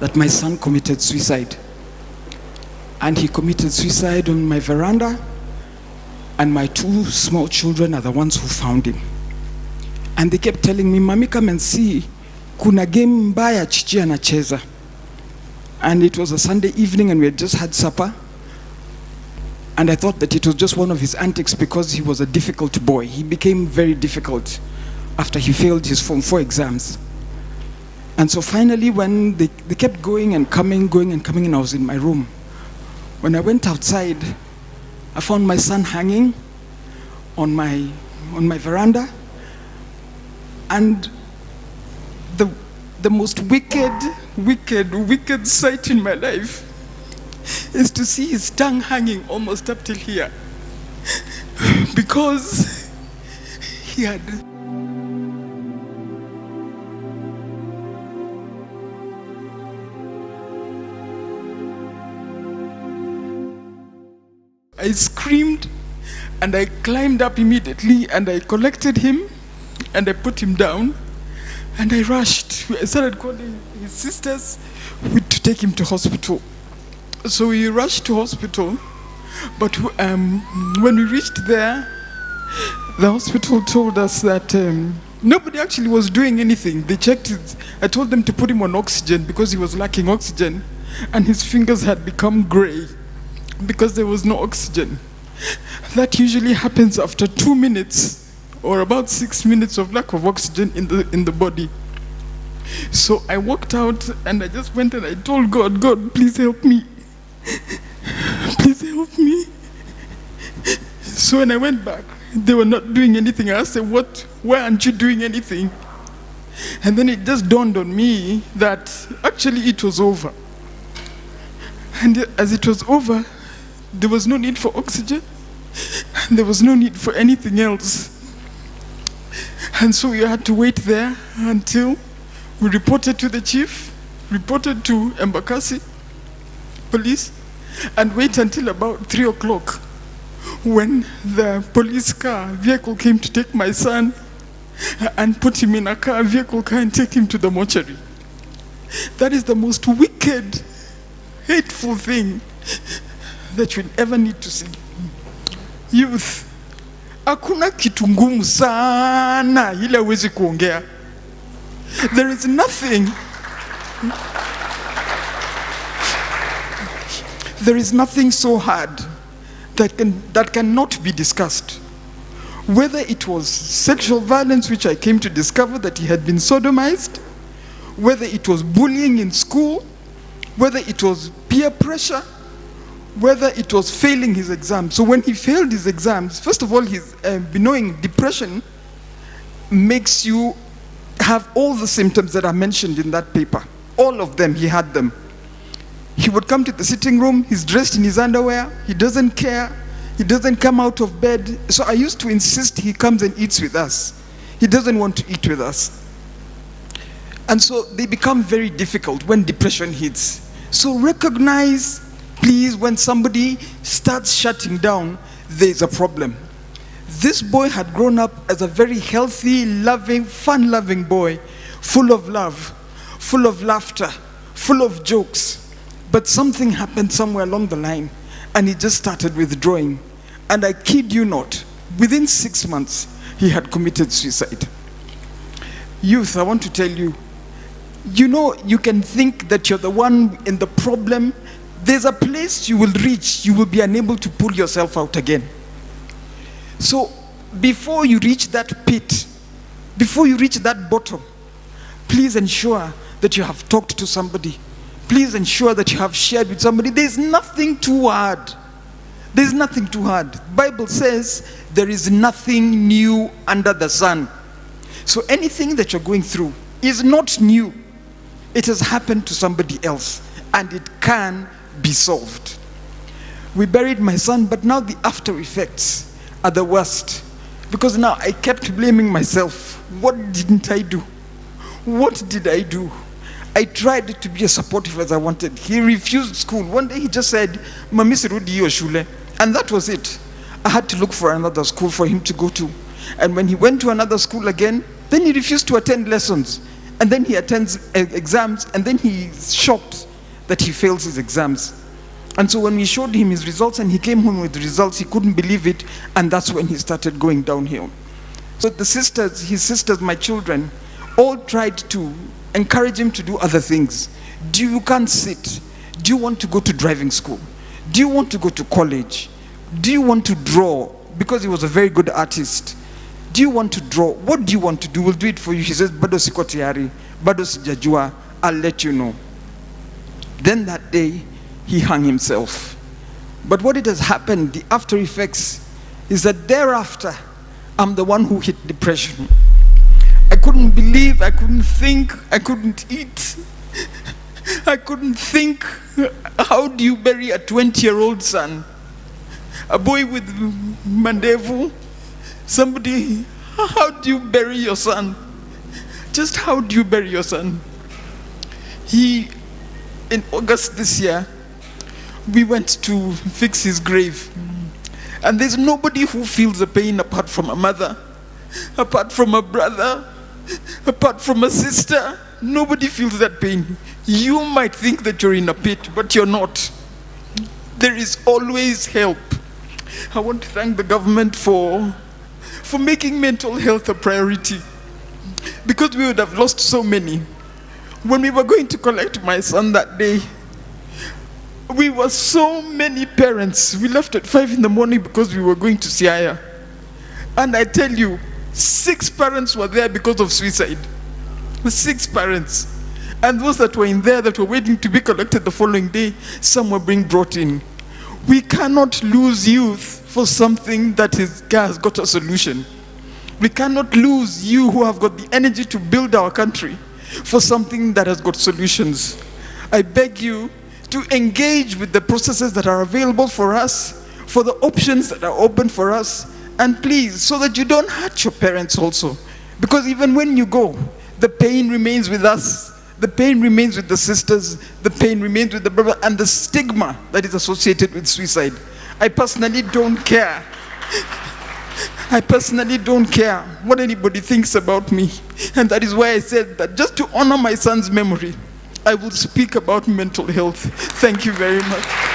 that my son committed suicide. And he committed suicide on my veranda, and my 2 small children are the ones who found him. And they kept telling me, "Mami, come and see, kuna game mbaya chichi anacheza." And it was a Sunday evening and we had just had supper. And I thought that it was just one of his antics because he was a difficult boy. He became very difficult after he failed his Form 4 exams. And so finally, when they kept going and coming, and I was in my room. When I went outside, I found my son hanging on my veranda. And the most wicked sight in my life is to see his tongue hanging almost up till here. Because he had... I screamed and I climbed up immediately and I collected him and I put him down and I rushed. I started calling his sisters to take him to hospital. So we rushed to hospital, but when we reached there, the hospital told us that nobody actually was doing anything. They checked it. I told them to put him on oxygen because he was lacking oxygen and his fingers had become gray because there was no oxygen. That usually happens after 2 minutes or about 6 minutes of lack of oxygen in the body. So I walked out and I just went and I told God, "God, please help me. Please help me." So when I went back, they were not doing anything. I said, "Why aren't you doing anything?" And then it just dawned on me that actually it was over. And as it was over, there was no need for oxygen. And there was no need for anything else. And so we had to wait there until we reported to the chief, reported to Embakasi police, and wait until about 3 o'clock when the police vehicle came to take my son and put him in a vehicle car and take him to the mortuary. That is the most wicked, hateful thing that you'll ever need to see. Youth, hakuna kitu ngumu sana ile huwezi kuongea. There is nothing so hard that cannot be discussed. Whether it was sexual violence, which I came to discover that he had been sodomized, whether it was bullying in school, whether it was peer pressure, whether it was failing his exams. So when he failed his exams, first of all, his knowing depression makes you have all the symptoms that are mentioned in that paper. All of them, he had them. He would come to the sitting room, he's dressed in his underwear, he doesn't care, he doesn't come out of bed. So I used to insist he comes and eats with us. He doesn't want to eat with us. And so they become very difficult when depression hits. So recognize, please, when somebody starts shutting down, there's a problem. This boy had grown up as a very healthy, loving, fun-loving boy, full of love, full of laughter, full of jokes. But something happened somewhere along the line, and he just started withdrawing. And I kid you not, within 6 months, he had committed suicide. Youth, I want to tell you, you know, you can think that you're the one in the problem. There's a place you will reach, you will be unable to pull yourself out again. So before you reach that pit, before you reach that bottom, please ensure that you have talked to somebody. Please ensure that you have shared with somebody. There's nothing too hard. There's nothing too hard. Bible says there is nothing new under the sun. So anything that you're going through is not new. It has happened to somebody else, and it can be solved. We buried my son, but now the after effects are the worst, because now I kept blaming myself. What didn't I do? What did I do? I tried to be as supportive as I wanted. He refused school. One day he just said, "Mami sirudi hiyo shule." And that was it. I had to look for another school for him to go to. And when he went to another school again, then he refused to attend lessons. And then he attends exams, and then he's shocked that he fails his exams. And so when we showed him his results and he came home with the results, he couldn't believe it, and that's when he started going downhill. So the sisters, his sisters, my children, all tried to encourage him to do other things. You can't sit. Do you want to go to driving school? Do you want to go to college? Do you want to draw? Because he was a very good artist. Do you want to draw? What do you want to do? We'll do it for you. He says, bado siko tayari, bado sijajua, I'll let you know. Then that day, he hung himself. But what it has happened, the after effects, is that thereafter, I'm the one who hit depression. I couldn't believe, I couldn't think, I couldn't eat. I couldn't think, how do you bury a 20-year-old son? A boy with mandevu? Somebody, how do you bury your son? Just how do you bury your son? In August this year, we went to fix his grave. And there's nobody who feels the pain apart from a mother, apart from a brother, apart from a sister. Nobody feels that pain. You might think that you're in a pit, but you're not. There is always help. I want to thank the government for making mental health a priority, because we would have lost so many. When we were going to collect my son that day, we were so many parents. We left at 5 in the morning because we were going to Siaya. And I tell you, 6 parents were there because of suicide. 6 parents. And those that were in there that were waiting to be collected the following day, some were being brought in. We cannot lose youth for something that has got a solution. We cannot lose you who have got the energy to build our country for something that has got solutions. I beg you to engage with the processes that are available for us, for the options that are open for us, and please, so that you don't hurt your parents also. Because even when you go, the pain remains with us. The pain remains with the sisters, the pain remains with the brother, and the stigma that is associated with suicide. I personally don't care. I personally don't care what anybody thinks about me. And that is why I said that just to honor my son's memory, I will speak about mental health. Thank you very much.